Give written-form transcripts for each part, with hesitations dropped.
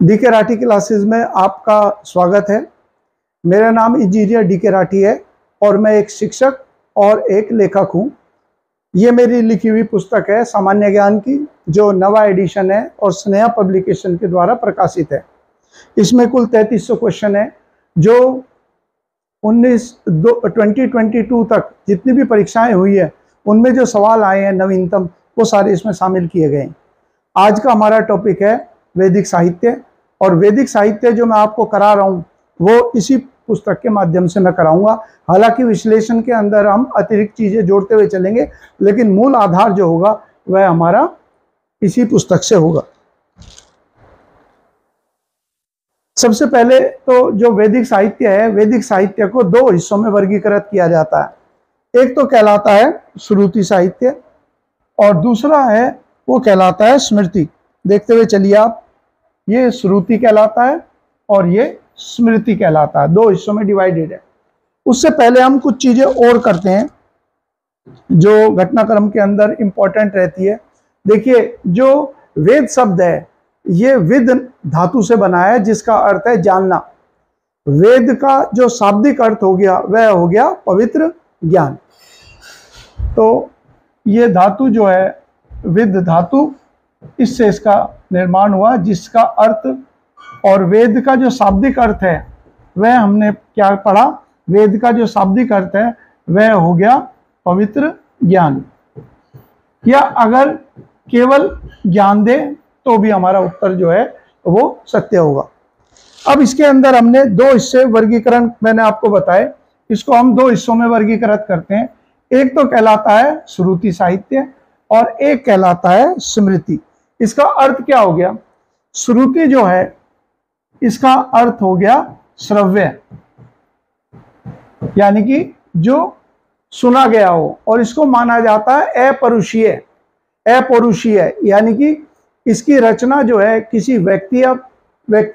DK Rathi classes में आपका स्वागत है। मेरा नाम इंजीनियर डीके राठी है और मैं एक शिक्षक और एक लेखक हूँ। ये मेरी लिखी हुई पुस्तक है सामान्य ज्ञान की, जो नवा एडिशन है और स्नेहा पब्लिकेशन के द्वारा प्रकाशित है। इसमें कुल 3300 क्वेश्चन है, जो 2022 तक जितनी भी परीक्षाएं हुई है उनमें जो सवाल आए हैं नवीनतम, वो सारे इसमें शामिल किए गए हैं। आज का हमारा टॉपिक है वैदिक साहित्य, और वैदिक साहित्य जो मैं आपको करा रहा हूँ वो इसी पुस्तक के माध्यम से मैं कराऊंगा। हालांकि विश्लेषण के अंदर हम अतिरिक्त चीजें जोड़ते हुए चलेंगे, लेकिन मूल आधार जो होगा वह हमारा इसी पुस्तक से होगा। सबसे पहले तो जो वैदिक साहित्य है, वैदिक साहित्य को दो हिस्सों में वर्गीकृत किया जाता है। एक तो कहलाता है श्रुति साहित्य और दूसरा है वो कहलाता है स्मृति। देखते हुए चलिए आप, ये श्रुति कहलाता है और ये स्मृति कहलाता है, दो हिस्सों में डिवाइडेड है। उससे पहले हम कुछ चीजें और करते हैं जो घटनाक्रम के अंदर इंपॉर्टेंट रहती है। देखिए, जो वेद शब्द है ये विद धातु से बना है, जिसका अर्थ है जानना। वेद का जो शाब्दिक अर्थ हो गया वह हो गया पवित्र ज्ञान। तो ये धातु जो है विद धातु, इससे इसका निर्माण हुआ, जिसका अर्थ और वेद का जो शाब्दिक अर्थ है वह हमने क्या पढ़ा, वेद का जो शाब्दिक अर्थ है वह हो गया पवित्र ज्ञान। या अगर केवल ज्ञान दे तो भी हमारा उत्तर जो है वो सत्य होगा। अब इसके अंदर हमने दो हिस्से वर्गीकरण मैंने आपको बताए, इसको हम दो हिस्सों में वर्गीकृत करते हैं। एक तो कहलाता है श्रुति साहित्य और एक कहलाता है स्मृति। इसका अर्थ क्या हो गया? श्रुति जो है इसका अर्थ हो गया श्रव्य, यानी कि जो सुना गया हो, और इसको माना जाता है अपरुषीय। अपरुषीय यानी कि इसकी रचना जो है किसी व्यक्ति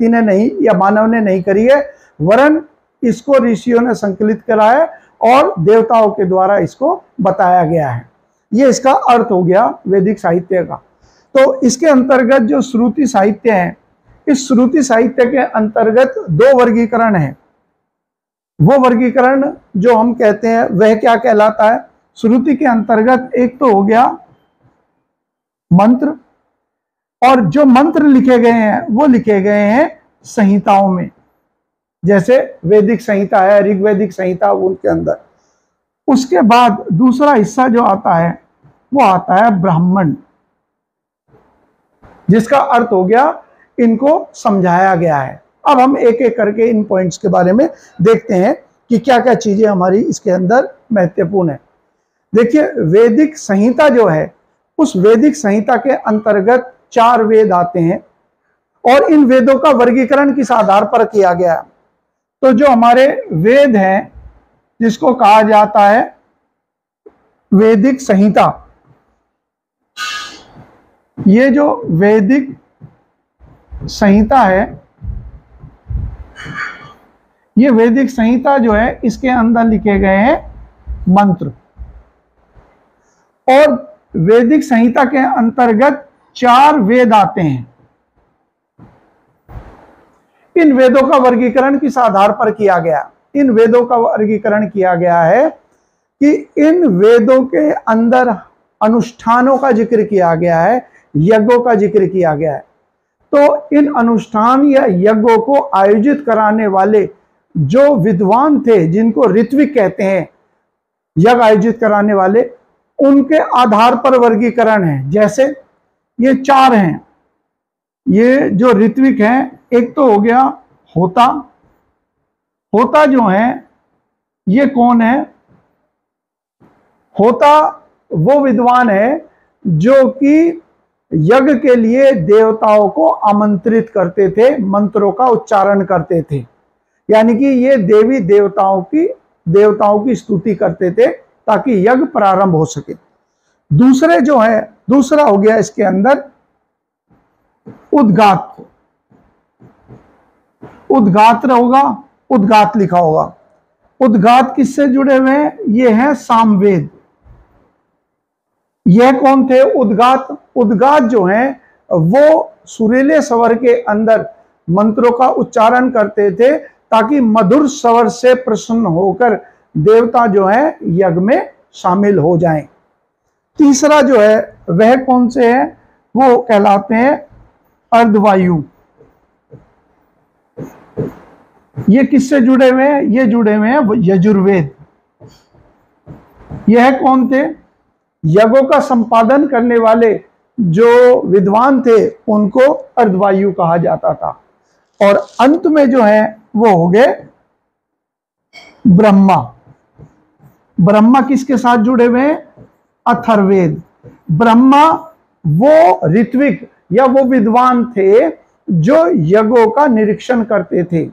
ने नहीं या मानव ने नहीं करी है, वरन इसको ऋषियों ने संकलित करा है और देवताओं के द्वारा इसको बताया गया है। ये इसका अर्थ हो गया वैदिक साहित्य का। तो इसके अंतर्गत जो श्रुति साहित्य है, इस श्रुति साहित्य के अंतर्गत दो वर्गीकरण है। वो वर्गीकरण जो हम कहते हैं वह क्या कहलाता है? श्रुति के अंतर्गत एक तो हो गया मंत्र, और जो मंत्र लिखे गए हैं वो लिखे गए हैं संहिताओं में, जैसे वैदिक संहिता है, ऋग्वैदिक संहिता, उनके अंदर। उसके बाद दूसरा हिस्सा जो आता है वो आता है ब्राह्मण, जिसका अर्थ हो गया इनको समझाया गया है। अब हम एक एक करके इन पॉइंट्स के बारे में देखते हैं कि क्या क्या चीजें हमारी इसके अंदर महत्वपूर्ण है। देखिए, वैदिक संहिता जो है, उस वैदिक संहिता के अंतर्गत 4 वेद आते हैं और इन वेदों का वर्गीकरण किस आधार पर किया गया? तो जो हमारे वेद हैं जिसको कहा जाता है वैदिक संहिता, ये जो वैदिक संहिता है, ये वैदिक संहिता जो है इसके अंदर लिखे गए हैं मंत्र, और वैदिक संहिता के अंतर्गत 4 वेद आते हैं। इन वेदों का वर्गीकरण किस आधार पर किया गया? इन वेदों का वर्गीकरण किया गया है कि इन वेदों के अंदर अनुष्ठानों का जिक्र किया गया है, यज्ञों का जिक्र किया गया है। तो इन अनुष्ठान या यज्ञों को आयोजित कराने वाले जो विद्वान थे, जिनको ऋत्विक कहते हैं, यज्ञ आयोजित कराने वाले, उनके आधार पर वर्गीकरण है। जैसे ये 4 हैं, ये जो ऋत्विक हैं, एक तो हो गया होता। होता जो है ये कौन है? होता वो विद्वान है जो कि यज्ञ के लिए देवताओं को आमंत्रित करते थे, मंत्रों का उच्चारण करते थे, यानी कि ये देवी देवताओं की स्तुति करते थे ताकि यज्ञ प्रारंभ हो सके। दूसरे जो है, दूसरा हो गया इसके अंदर उद्गात। उद्गात होगा, उद्गात लिखा होगा। उद्गात किससे जुड़े हुए हैं? ये है सामवेद। यह कौन थे? उद्गात। उद्गात जो हैं वो सुरीले स्वर के अंदर मंत्रों का उच्चारण करते थे ताकि मधुर स्वर से प्रसन्न होकर देवता जो है यज्ञ में शामिल हो जाएं। तीसरा जो है वह कौन से है, वो कहलाते हैं अर्धवायु। ये किससे जुड़े हुए हैं, ये जुड़े हुए हैं यजुर्वेद। यह कौन थे, यज्ञों का संपादन करने वाले जो विद्वान थे उनको अर्धवायु कहा जाता था। और अंत में जो है वो हो गए ब्रह्मा। ब्रह्मा किसके साथ जुड़े हुए हैं, अथर्ववेद। ब्रह्मा वो ऋत्विक या वो विद्वान थे जो यज्ञों का निरीक्षण करते थे।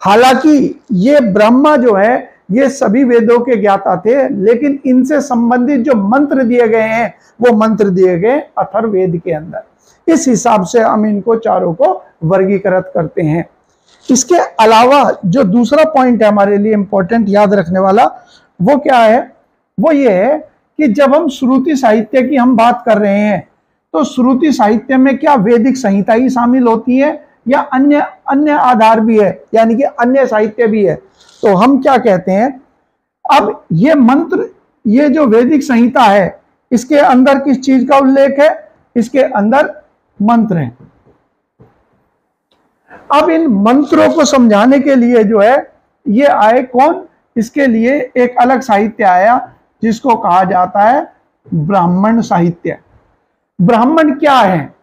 हालांकि ये ब्रह्मा जो है ये सभी वेदों के ज्ञाता थे, लेकिन इनसे संबंधित जो मंत्र दिए गए हैं वो मंत्र दिए गए अथर्ववेद के अंदर। इस हिसाब से हम इनको चारों को वर्गीकृत करते हैं। इसके अलावा जो दूसरा पॉइंट है हमारे लिए इंपॉर्टेंट याद रखने वाला, वो क्या है, वो ये है कि जब हम श्रुति साहित्य की हम बात कर रहे हैं तो श्रुति साहित्य में क्या वैदिक संहिता ही शामिल होती है या अन्य अन्य आधार भी है, यानी कि अन्य साहित्य भी है। तो हम क्या कहते हैं, अब ये मंत्र, ये जो वैदिक संहिता है इसके अंदर किस चीज का उल्लेख है, इसके अंदर मंत्र है। अब इन मंत्रों को समझाने के लिए जो है ये आए कौन, इसके लिए एक अलग साहित्य आया जिसको कहा जाता है ब्राह्मण साहित्य। ब्राह्मण क्या है,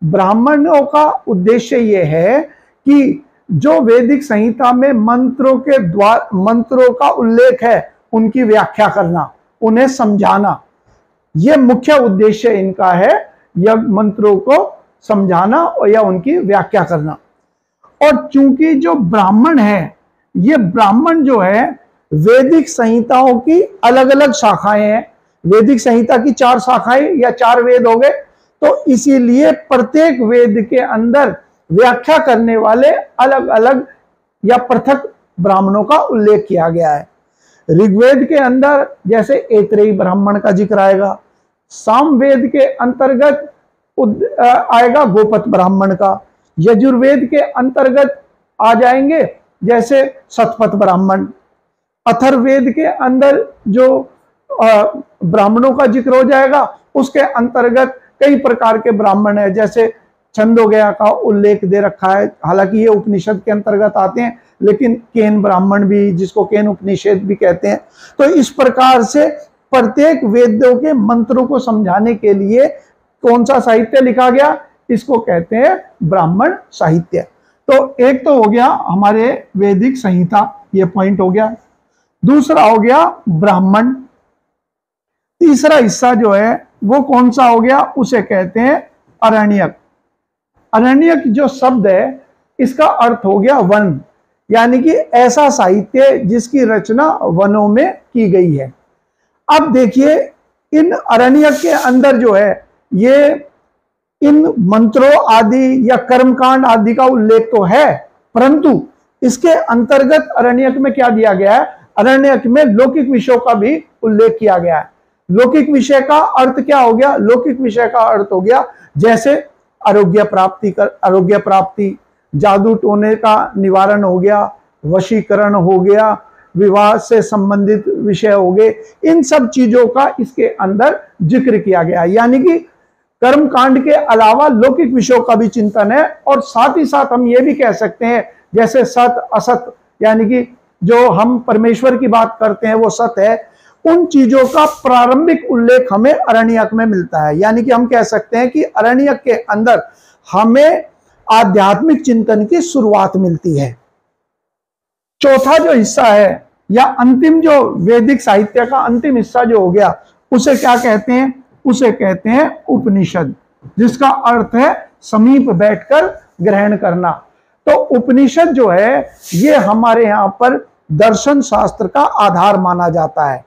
ब्राह्मणों का उद्देश्य यह है कि जो वैदिक संहिता में मंत्रों के द्वारा मंत्रों का उल्लेख है उनकी व्याख्या करना, उन्हें समझाना, यह मुख्य उद्देश्य इनका है, यह मंत्रों को समझाना और या उनकी व्याख्या करना। और चूंकि जो ब्राह्मण है, ये ब्राह्मण जो है वैदिक संहिताओं की अलग अलग शाखाएं हैं। वैदिक संहिता की 4 शाखाएं या 4 वेद हो गए, तो इसीलिए प्रत्येक वेद के अंदर व्याख्या करने वाले अलग अलग या पृथक ब्राह्मणों का उल्लेख किया गया है। ऋग्वेद के अंदर जैसे ऐतरेयी ब्राह्मण का जिक्र आएगा, सामवेद के अंतर्गत आएगा गोपत ब्राह्मण का, यजुर्वेद के अंतर्गत आ जाएंगे जैसे शतपथ ब्राह्मण, अथर्ववेद के अंदर जो ब्राह्मणों का जिक्र हो जाएगा उसके अंतर्गत कई प्रकार के ब्राह्मण है, जैसे छंदोग्या का उल्लेख दे रखा है, हालांकि ये उपनिषद के अंतर्गत आते हैं, लेकिन केन ब्राह्मण भी, जिसको केन उपनिषद भी कहते हैं। तो इस प्रकार से प्रत्येक वेदों के मंत्रों को समझाने के लिए कौन सा साहित्य लिखा गया, इसको कहते हैं ब्राह्मण साहित्य। तो एक तो हो गया हमारे वैदिक संहिता, ये पॉइंट हो गया। दूसरा हो गया ब्राह्मण। तीसरा हिस्सा जो है वो कौन सा हो गया, उसे कहते हैं अरण्यक। अरण्यक जो शब्द है इसका अर्थ हो गया वन, यानी कि ऐसा साहित्य जिसकी रचना वनों में की गई है। अब देखिए इन अरण्यक के अंदर जो है ये इन मंत्रों आदि या कर्मकांड आदि का उल्लेख तो है, परंतु इसके अंतर्गत अरण्यक में क्या दिया गया है, अरण्यक में लौकिक विषयों का भी उल्लेख किया गया है। लौकिक विषय का अर्थ क्या हो गया, लौकिक विषय का अर्थ हो गया जैसे आरोग्य प्राप्ति, जादू टोने का निवारण हो गया, वशीकरण हो गया, विवाह से संबंधित विषय हो गए, इन सब चीजों का इसके अंदर जिक्र किया गया। यानी कि कर्म कांड के अलावा लौकिक विषयों का भी चिंतन है। और साथ ही साथ हम ये भी कह सकते हैं जैसे सत असत, यानी कि जो हम परमेश्वर की बात करते हैं वो सत है, उन चीजों का प्रारंभिक उल्लेख हमें अरण्यक में मिलता है। यानी कि हम कह सकते हैं कि अरण्यक के अंदर हमें आध्यात्मिक चिंतन की शुरुआत मिलती है। चौथा जो हिस्सा है या अंतिम जो वैदिक साहित्य का अंतिम हिस्सा जो हो गया उसे क्या कहते हैं, उसे कहते हैं उपनिषद, जिसका अर्थ है समीप बैठकर ग्रहण करना। तो उपनिषद जो है ये हमारे यहाँ पर दर्शन शास्त्र का आधार माना जाता है।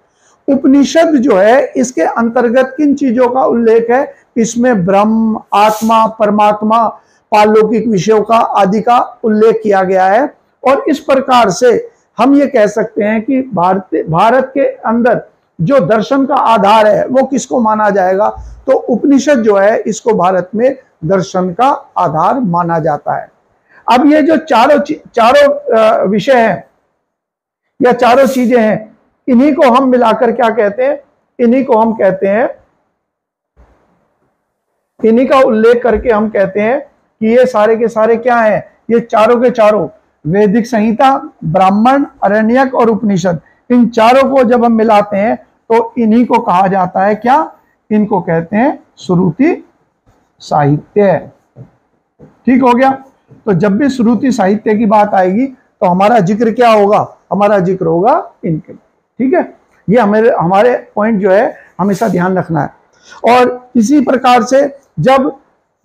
उपनिषद जो है इसके अंतर्गत किन चीजों का उल्लेख है, इसमें ब्रह्म, आत्मा, परमात्मा, पारलौकिक विषयों का आदि का उल्लेख किया गया है। और इस प्रकार से हम ये कह सकते हैं कि भारत के अंदर जो दर्शन का आधार है वो किसको माना जाएगा, तो उपनिषद जो है इसको भारत में दर्शन का आधार माना जाता है। अब ये जो चारों विषय हैं या चारों चीजें हैं, इन्हीं को हम मिलाकर क्या कहते हैं, इन्हीं को हम कहते हैं, इन्हीं का उल्लेख करके हम कहते हैं कि ये सारे के सारे क्या हैं, ये चारों के चारों वैदिक संहिता, ब्राह्मण, अरण्यक और उपनिषद, इन चारों को जब हम मिलाते हैं तो इन्हीं को कहा जाता है क्या, इनको कहते हैं श्रुति साहित्य। ठीक हो गया। तो जब भी श्रुति साहित्य की बात आएगी तो हमारा जिक्र क्या होगा, हमारा जिक्र होगा इनके। ठीक है, ये हमारे पॉइंट जो है हमेशा ध्यान रखना है। और इसी प्रकार से जब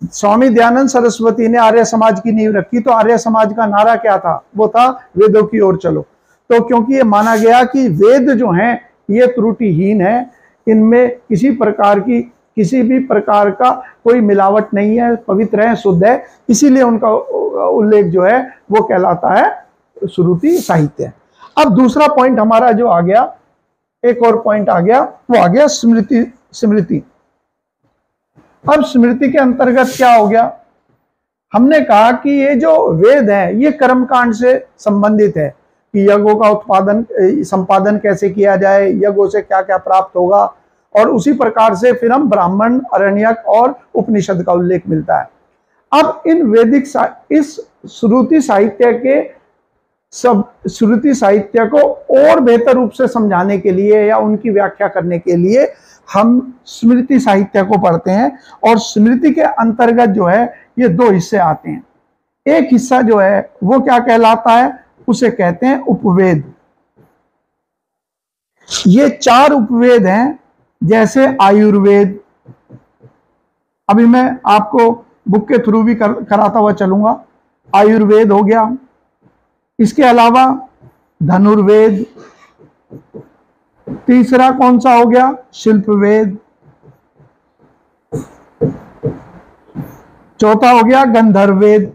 स्वामी दयानंद सरस्वती ने आर्य समाज की नींव रखी तो आर्य समाज का नारा क्या था, वो था वेदों की ओर चलो। तो क्योंकि ये माना गया कि वेद जो हैं ये त्रुटिहीन है, इनमें किसी भी प्रकार का कोई मिलावट नहीं है, पवित्र है, शुद्ध है, इसीलिए उनका उल्लेख जो है वो कहलाता है श्रुति साहित्य। अब दूसरा पॉइंट हमारा जो आ गया, एक और पॉइंट आ गया, वो आ गया स्मृति। अब स्मृति के अंतर्गत क्या हो गया, हमने कहा कि ये जो वेद है ये कर्मकांड से संबंधित है कि यज्ञों का संपादन कैसे किया जाए, यज्ञों से क्या क्या प्राप्त होगा, और उसी प्रकार से फिर हम ब्राह्मण, अरण्यक और उपनिषद का उल्लेख मिलता है। अब इस श्रुति साहित्य को और बेहतर रूप से समझाने के लिए या उनकी व्याख्या करने के लिए हम स्मृति साहित्य को पढ़ते हैं। और स्मृति के अंतर्गत जो है ये दो हिस्से आते हैं। एक हिस्सा जो है वो क्या कहलाता है, उसे कहते हैं उपवेद। ये 4 उपवेद हैं, जैसे आयुर्वेद, अभी मैं आपको बुक के थ्रू भी कराता हुआ चलूंगा, आयुर्वेद हो गया। इसके अलावा धनुर्वेद, तीसरा कौन सा हो गया, शिल्पवेद, चौथा हो गया गंधर्ववेद।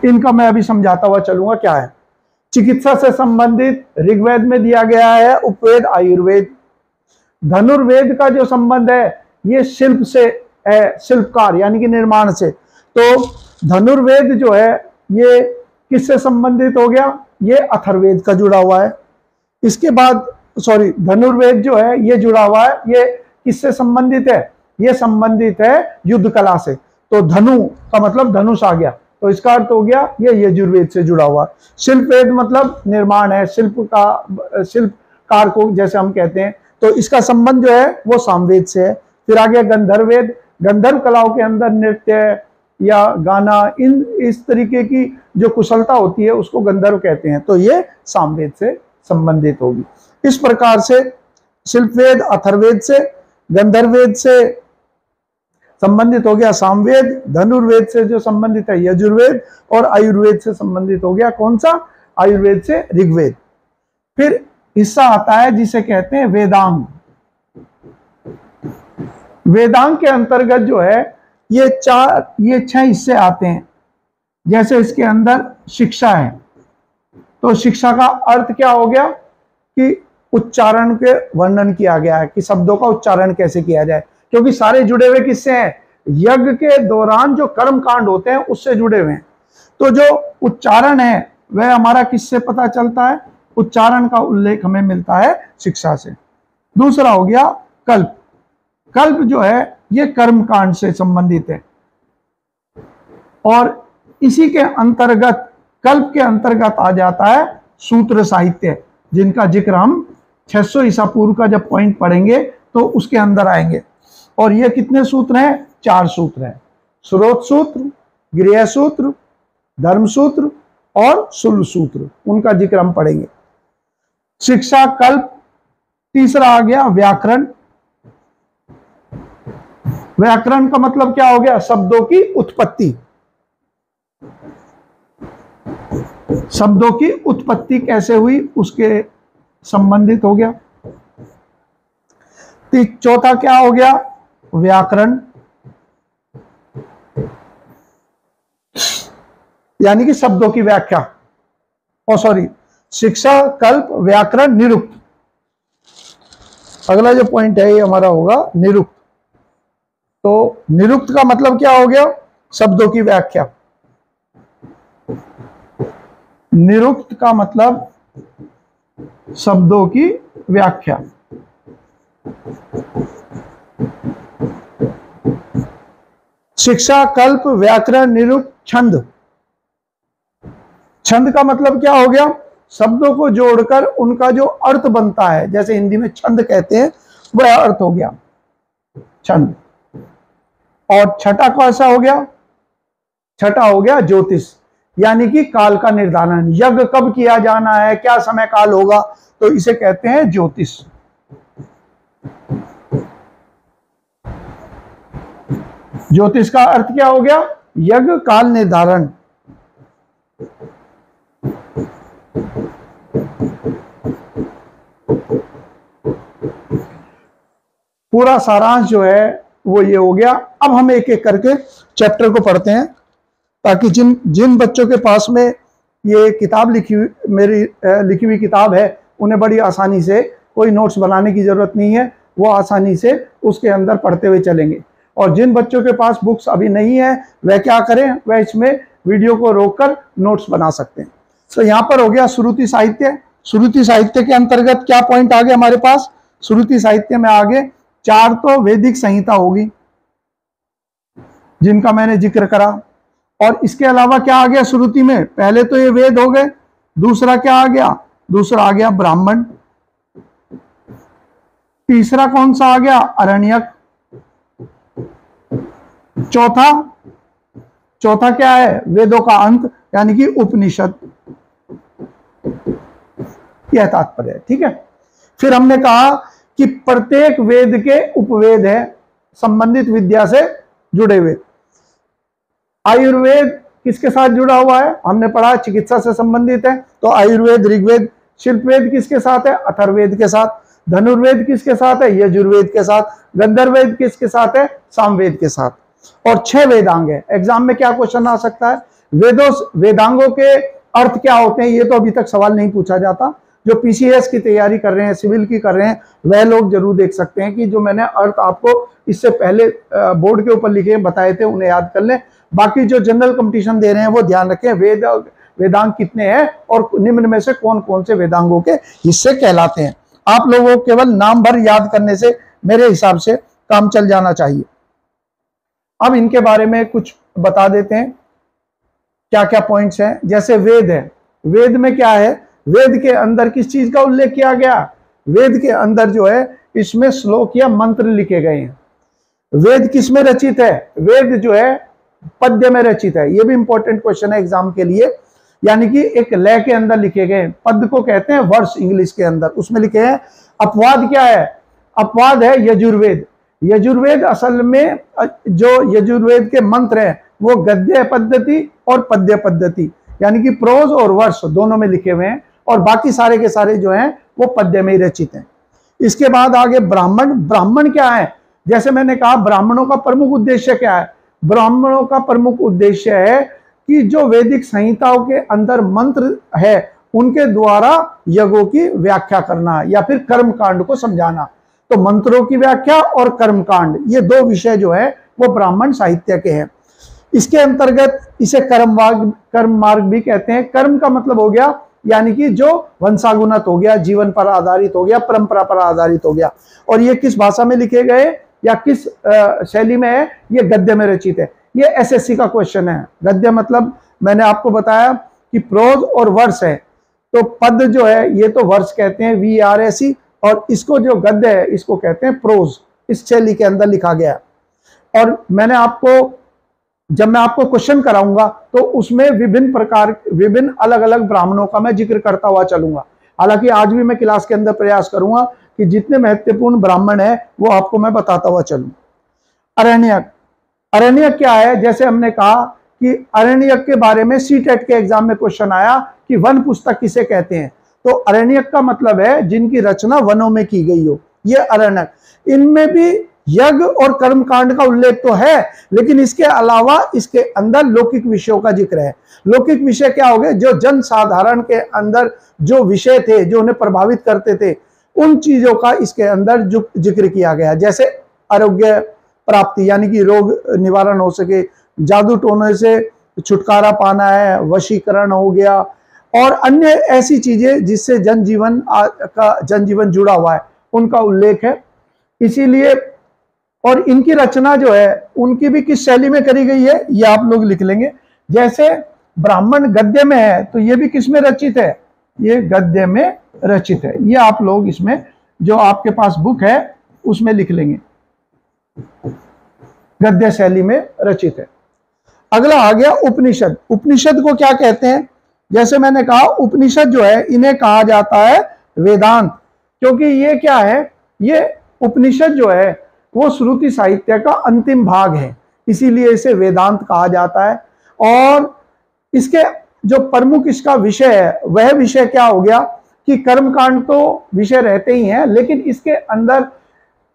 इनका मैं अभी समझाता हुआ चलूंगा क्या है। चिकित्सा से संबंधित ऋग्वेद में दिया गया है उपवेद आयुर्वेद। धनुर्वेद का जो संबंध है ये शिल्प से है, शिल्पकार यानी कि निर्माण से। तो धनुर्वेद जो है ये किससे संबंधित हो गया, ये अथर्ववेद का जुड़ा हुआ है। इसके बाद धनुर्वेद जो है ये जुड़ा हुआ है, ये किससे संबंधित है, ये संबंधित है युद्ध कला से। तो धनु का मतलब धनुष आ गया, तो इसका अर्थ हो गया ये यजुर्वेद से जुड़ा हुआ। शिल्पवेद मतलब निर्माण है, शिल्पकार को जैसे हम कहते हैं, तो इसका संबंध जो है वो सामवेद से है। फिर आ गया गंधर्ववेद, गंधर्व कलाओं के अंदर नृत्य या गाना, इस तरीके की जो कुशलता होती है उसको गंधर्व कहते हैं, तो ये सामवेद से संबंधित होगी। इस प्रकार से शिल्पवेद अथर्ववेद से, गंधर्ववेद से संबंधित हो गया सामवेद, धनुर्वेद से जो संबंधित है यजुर्वेद, और आयुर्वेद से संबंधित हो गया कौन सा, आयुर्वेद से ऋग्वेद। फिर हिस्सा आता है जिसे कहते हैं वेदांग। वेदांग के अंतर्गत जो है ये 6 हिस्से आते हैं। जैसे इसके अंदर शिक्षा है, तो शिक्षा का अर्थ क्या हो गया कि उच्चारण के वर्णन किया गया है कि शब्दों का उच्चारण कैसे किया जाए, क्योंकि सारे जुड़े हुए किससे हैं, यज्ञ के दौरान जो कर्म कांड होते हैं उससे जुड़े हुए हैं। तो जो उच्चारण है वह हमारा किससे पता चलता है, उच्चारण का उल्लेख हमें मिलता है शिक्षा से। दूसरा हो गया कल्प। कल्प जो है ये कर्म कांड से संबंधित है, और इसी के अंतर्गत, कल्प के अंतर्गत आ जाता है सूत्र साहित्य, जिनका जिक्र हम 600 ईसा पूर्व का जब पॉइंट पढ़ेंगे तो उसके अंदर आएंगे। और ये कितने सूत्र हैं, 4 सूत्र हैं, स्रोत सूत्र, गृह सूत्र, धर्म सूत्र और शुल्ब सूत्र, उनका जिक्र हम पढ़ेंगे। शिक्षा कल्प। तीसरा आ गया व्याकरण। व्याकरण का मतलब क्या हो गया, शब्दों की उत्पत्ति। शब्दों की उत्पत्ति कैसे हुई उसके संबंधित हो गया। चौथा क्या हो गया, व्याकरण, यानी कि शब्दों की व्याख्या। शिक्षा कल्प व्याकरण निरुक्त। अगला जो पॉइंट है ये हमारा होगा निरुक्त। तो निरुक्त का मतलब क्या हो गया, शब्दों की व्याख्या। निरुक्त का मतलब शब्दों की व्याख्या। शिक्षा, कल्प, व्याकरण, निरुक्त, छंद। छंद का मतलब क्या हो गया? शब्दों को जोड़कर उनका जो अर्थ बनता है, जैसे हिंदी में छंद कहते हैं, वह अर्थ हो गया छंद। और छठा कौन सा हो गया? छठा हो गया ज्योतिष, यानी कि काल का निर्धारण। यज्ञ कब किया जाना है, क्या समय काल होगा, तो इसे कहते हैं ज्योतिष। ज्योतिष का अर्थ क्या हो गया? यज्ञ काल निर्धारण। पूरा सारांश जो है वो ये हो गया। अब हम एक एक करके चैप्टर को पढ़ते हैं, ताकि जिन जिन बच्चों के पास में ये किताब मेरी लिखी हुई किताब है, उन्हें बड़ी आसानी से, कोई नोट्स बनाने की जरूरत नहीं है, वो आसानी से उसके अंदर पढ़ते हुए चलेंगे। और जिन बच्चों के पास बुक्स अभी नहीं है, वह क्या करें, वह इसमें वीडियो को रोककर नोट्स बना सकते हैं। तो यहाँ पर हो गया श्रुति साहित्य। श्रुति साहित्य के अंतर्गत क्या पॉइंट आ गए हमारे पास? श्रुति साहित्य में आगे 4 तो वैदिक संहिता होगी, जिनका मैंने जिक्र करा। और इसके अलावा क्या आ गया श्रुति में? पहले तो ये वेद हो गए, दूसरा क्या आ गया? दूसरा आ गया ब्राह्मण। तीसरा कौन सा आ गया? अरण्यक। चौथा क्या है? वेदों का अंत, यानी कि उपनिषद। यह तात्पर्य है, ठीक है। फिर हमने कहा कि प्रत्येक वेद के उपवेद है, संबंधित विद्या से जुड़े हुए। आयुर्वेद किसके साथ जुड़ा हुआ है? हमने पढ़ा चिकित्सा से संबंधित है, तो आयुर्वेद, ऋग्वेद। शिल्पवेद किसके साथ है? अथर्ववेद के साथ। धनुर्वेद किसके साथ है? यजुर्वेद के साथ। गंधर्ववेद किसके साथ है? सामवेद के साथ। और 6 वेदांग है। एग्जाम में क्या क्वेश्चन आ सकता है? वेदांगों के अर्थ क्या होते हैं? ये तो अभी तक सवाल नहीं पूछा जाता। जो पीसीएस की तैयारी कर रहे हैं, सिविल की कर रहे हैं, वह लोग जरूर देख सकते हैं कि जो मैंने अर्थ आपको इससे पहले बोर्ड के ऊपर लिखे बताए थे, उन्हें याद कर लें। बाकी जो जनरल कंपटीशन दे रहे हैं वो ध्यान रखें, वेदांग कितने हैं और निम्न में से कौन कौन से वेदांगों के हिस्से कहलाते हैं। आप लोगों को केवल नाम भर याद करने से मेरे हिसाब से काम चल जाना चाहिए। अब इनके बारे में कुछ बता देते हैं, क्या क्या पॉइंट्स हैं। जैसे वेद है, वेद में क्या है? वेद के अंदर किस चीज का उल्लेख किया गया? वेद के अंदर जो है इसमें श्लोक या मंत्र लिखे गए हैं। वेद किस में रचित है? वेद जो है पद्य में रचित है। यह भी इंपॉर्टेंट क्वेश्चन है एग्जाम के लिए, यानी कि एक लय के अंदर लिखे गए। पद को कहते हैं वर्ष इंग्लिश के अंदर, उसमें लिखे हैं। अपवाद क्या है? अपवाद है यजुर्वेद। यजुर्वेद असल में जो यजुर्वेद के मंत्र हैं वो गद्य पद्धति और पद्य पद्धति, यानी कि प्रोज और वर्ष दोनों में लिखे हुए हैं, और बाकी सारे के सारे जो हैं वो पद्य में ही रचित हैं। इसके बाद आगे ब्राह्मण। ब्राह्मण क्या है? जैसे मैंने कहा, ब्राह्मणों का प्रमुख उद्देश्य क्या है? ब्राह्मणों का प्रमुख उद्देश्य है कि जो वैदिक संहिताओं के अंदर मंत्र है उनके द्वारा यज्ञों की व्याख्या करना या फिर कर्म कांड को समझाना। तो मंत्रों की व्याख्या और कर्म कांड, ये 2 विषय जो है वो ब्राह्मण साहित्य के हैं। इसके अंतर्गत इसे कर्म मार्ग भी कहते हैं। कर्म का मतलब हो गया, यानी कि जो वंशागुणत हो गया, जीवन पर आधारित हो गया, परंपरा पर आधारित हो गया। और ये किस भाषा में लिखे गए या किस शैली में है? ये गद्य में रचित है। ये एसएससी का क्वेश्चन है। गद्य मतलब मैंने आपको बताया कि प्रोज और वर्स है। तो पद जो है ये तो वर्स कहते हैं, VRSE, और इसको जो गद्य है इसको कहते हैं प्रोज। इस शैली के अंदर लिखा गया। और मैंने आपको, जब मैं आपको क्वेश्चन कराऊंगा तो उसमें विभिन्न अलग अलग ब्राह्मणों का मैं जिक्र करता हुआ चलूंगा। हालांकि आज भी मैं क्लास के अंदर प्रयास करूंगा कि जितने महत्वपूर्ण ब्राह्मण है वो आपको मैं बताता हुआ चलूं। अरण्यक। अरण्यक क्या है? जैसे हमने कहा कि अरण्यक के बारे में सीटेट के एग्जाम में क्वेश्चन आया कि वन पुस्तक किसे कहते हैं, तो अरण्यक का मतलब है जिनकी रचना वनों में की गई हो, ये अरण्यक। इनमें भी यज्ञ और कर्म कांड का उल्लेख तो है, लेकिन इसके अलावा इसके अंदर लौकिक विषयों का जिक्र है। लौकिक विषय क्या हो गए? जो जन साधारण के अंदर जो विषय थे, जो उन्हें प्रभावित करते थे, उन चीजों का इसके अंदर जिक्र किया गया। जैसे आरोग्य प्राप्ति, यानी कि रोग निवारण हो सके, जादू टोने से छुटकारा पाना है, वशीकरण हो गया, और अन्य ऐसी चीजें जिससे जनजीवन जुड़ा हुआ है उनका उल्लेख है। इसीलिए और इनकी रचना जो है उनकी भी किस शैली में करी गई है ये आप लोग लिख लेंगे। जैसे ब्राह्मण गद्य में है तो ये भी किस में रचित है, ये गद्य में रचित है। ये आप लोग इसमें जो आपके पास बुक है उसमें लिख लेंगे, गद्य शैली में रचित है। अगला आ गया उपनिषद। उपनिषद को क्या कहते हैं? जैसे मैंने कहा उपनिषद जो है इन्हें कहा जाता है वेदांत, क्योंकि ये क्या है, ये उपनिषद जो है वो श्रुति साहित्य का अंतिम भाग है, इसीलिए इसे वेदांत कहा जाता है। और इसके जो प्रमुख इसका विषय है वह विषय क्या हो गया कि कर्मकांड तो विषय रहते ही हैं, लेकिन इसके अंदर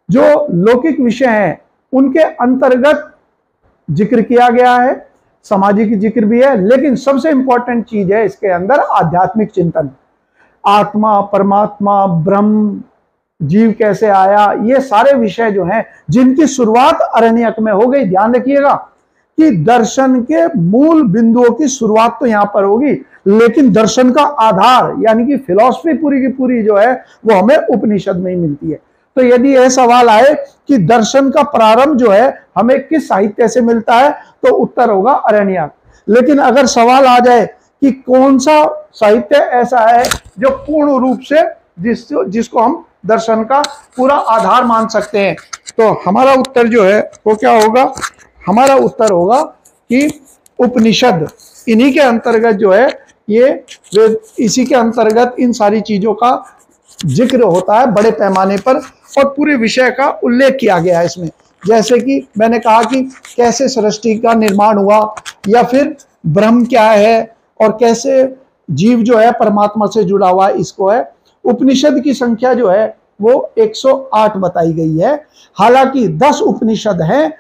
जो लौकिक विषय हैं उनके अंतर्गत जिक्र किया गया है, सामाजिक जिक्र भी है, लेकिन सबसे इंपॉर्टेंट चीज है इसके अंदर आध्यात्मिक चिंतन। आत्मा, परमात्मा, ब्रह्म, जीव कैसे आया, ये सारे विषय जो हैं जिनकी शुरुआत अरण्यक में हो गई। ध्यान रखिएगा कि दर्शन के मूल बिंदुओं की शुरुआत तो यहां पर होगी, लेकिन दर्शन का आधार यानी कि फिलॉसफी पूरी की पूरी जो है वो हमें उपनिषद में ही मिलती है। तो यदि यह सवाल आए कि दर्शन का प्रारंभ जो है हमें किस साहित्य से मिलता है तो उत्तर होगा अरण्यक। लेकिन अगर सवाल आ जाए कि कौन सा साहित्य ऐसा है जो पूर्ण रूप से जिसको हम दर्शन का पूरा आधार मान सकते हैं, तो हमारा उत्तर जो है वो क्या होगा, हमारा उत्तर होगा कि उपनिषद। इन्हीं के अंतर्गत जो है ये इसी के अंतर्गत इन सारी चीजों का जिक्र होता है बड़े पैमाने पर, और पूरे विषय का उल्लेख किया गया है इसमें। जैसे कि मैंने कहा कि कैसे सृष्टि का निर्माण हुआ, या फिर ब्रह्म क्या है, और कैसे जीव जो है परमात्मा से जुड़ा हुआ है, इसको है। उपनिषद की संख्या जो है वो 108 बताई गई है। हालांकि 10 उपनिषद हैं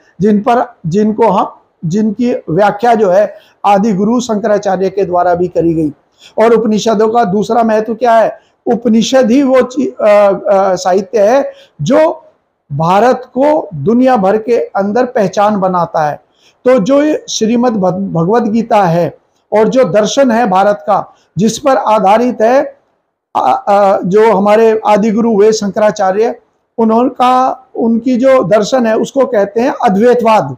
जिनकी व्याख्या जो है आदि गुरु शंकराचार्य के द्वारा भी करी गई। और उपनिषदों का दूसरा महत्व क्या है, उपनिषद ही वो साहित्य है जो भारत को दुनिया भर के अंदर पहचान बनाता है। तो जो श्रीमद् भगवद गीता है और जो दर्शन है भारत का, जिस पर आधारित है जो हमारे आदि गुरु हुए शंकराचार्य, उनकी जो दर्शन है उसको कहते हैं अद्वैतवाद।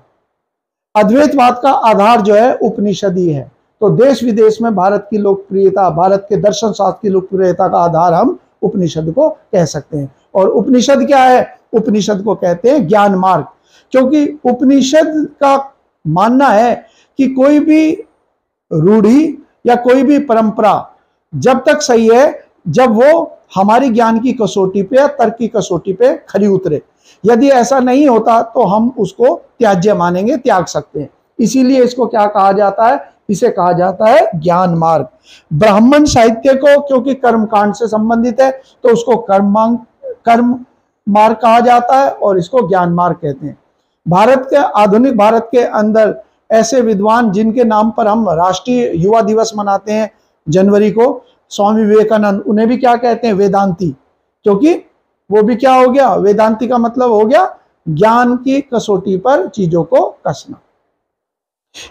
अद्वैतवाद का आधार जो है उपनिषद ही है। तो देश विदेश में भारत की लोकप्रियता, भारत के दर्शन शास्त्र की लोकप्रियता का आधार हम उपनिषद को कह सकते हैं। और उपनिषद क्या है, उपनिषद को कहते हैं ज्ञान मार्ग, क्योंकि उपनिषद का मानना है कि कोई भी रूढ़ी या कोई भी परंपरा जब तक सही है जब वो हमारी ज्ञान की कसौटी पे या तर्क की कसौटी पे खरी उतरे। यदि ऐसा नहीं होता तो हम उसको त्याज्य मानेंगे, त्याग सकते हैं। इसीलिए इसको क्या कहा जाता है, इसे कहा जाता है ज्ञान मार्ग। ब्राह्मण साहित्य को क्योंकि कर्मकांड से संबंधित है तो उसको कर्म मार्ग कहा जाता है और इसको ज्ञान मार्ग कहते हैं। भारत के आधुनिक भारत के अंदर ऐसे विद्वान जिनके नाम पर हम राष्ट्रीय युवा दिवस मनाते हैं जनवरी को, स्वामी विवेकानंद, उन्हें भी क्या कहते हैं, वेदांती। क्योंकि वो भी क्या हो गया, वेदांती का मतलब हो गया ज्ञान की कसौटी पर चीजों को कसना।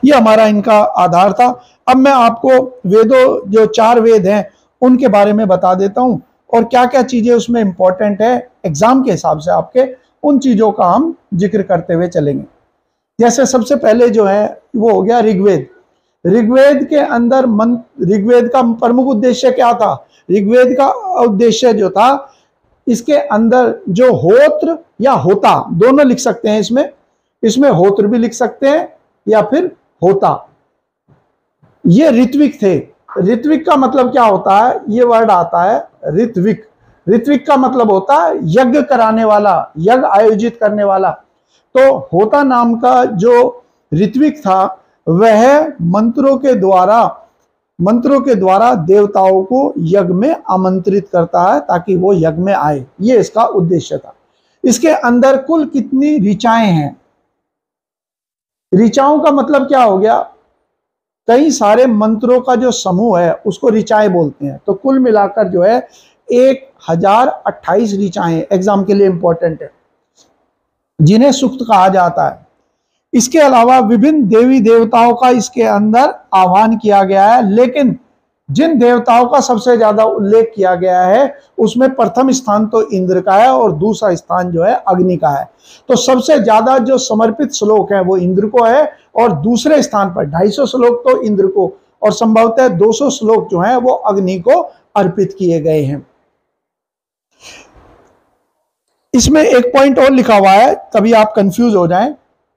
ये हमारा इनका आधार था। अब मैं आपको वेदों, जो 4 वेद हैं उनके बारे में बता देता हूं और क्या क्या चीजें उसमें इंपॉर्टेंट है एग्जाम के हिसाब से आपके, उन चीजों का हम जिक्र करते हुए चलेंगे। जैसे सबसे पहले जो है वो हो गया ऋग्वेद। ऋग्वेद के अंदर ऋग्वेद का प्रमुख उद्देश्य क्या था, ऋग्वेद का उद्देश्य जो था, इसके अंदर जो होत्र या होता दोनों लिख सकते हैं, इसमें होत्र भी लिख सकते हैं या फिर होता, ये ऋत्विक थे। ऋत्विक का मतलब क्या होता है, ये वर्ड आता है ऋत्विक। ऋत्विक का मतलब होता है यज्ञ कराने वाला, यज्ञ आयोजित करने वाला। तो होता नाम का जो ऋत्विक था वह मंत्रों के द्वारा देवताओं को यज्ञ में आमंत्रित करता है ताकि वो यज्ञ में आए, ये इसका उद्देश्य था। इसके अंदर कुल कितनी ऋचाएं हैं, ऋचाओं का मतलब क्या हो गया, कई सारे मंत्रों का जो समूह है उसको ऋचाएं बोलते हैं। तो कुल मिलाकर जो है 1028 ऋचाएं एग्जाम के लिए इंपॉर्टेंट है, जिन्हें सूक्त कहा जाता है। इसके अलावा विभिन्न देवी देवताओं का इसके अंदर आह्वान किया गया है, लेकिन जिन देवताओं का सबसे ज्यादा उल्लेख किया गया है उसमें प्रथम स्थान तो इंद्र का है और दूसरा स्थान जो है अग्नि का है। तो सबसे ज्यादा जो समर्पित श्लोक है वो इंद्र को है और दूसरे स्थान पर 250 श्लोक तो इंद्र को और संभवतः 200 श्लोक जो है वो अग्नि को अर्पित किए गए हैं। इसमें एक पॉइंट और लिखा हुआ है, तभी आप कंफ्यूज हो जाएं।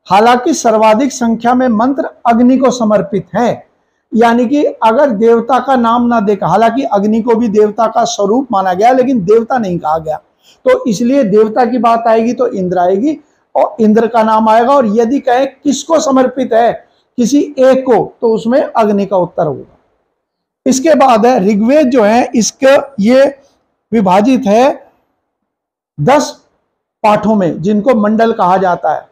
हालांकि सर्वाधिक संख्या में मंत्र अग्नि को समर्पित है, यानी कि अगर देवता का नाम ना देखा, हालांकि अग्नि को भी देवता का स्वरूप माना गया लेकिन देवता नहीं कहा गया, तो इसलिए देवता की बात आएगी तो इंद्र आएगी और इंद्र का नाम आएगा। और यदि कहें किसको समर्पित है, किसी एक को, तो उसमें अग्नि का उत्तर होगा। इसके बाद है ऋग्वेद जो है, इसके ये विभाजित है 10 पाठों में जिनको मंडल कहा जाता है।